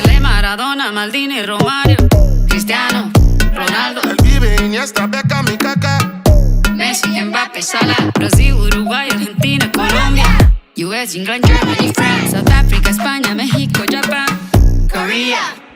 Pelé, Maradona, Maldini, Romario, Cristiano, Ronaldo. El Vive, Iniesta, Beckham y Kaká. Messi, Mbappé, Salah. Brasil, Uruguay, Argentina, Colombia. US, England, Germany, France, South Africa, España, México, Japan, Korea.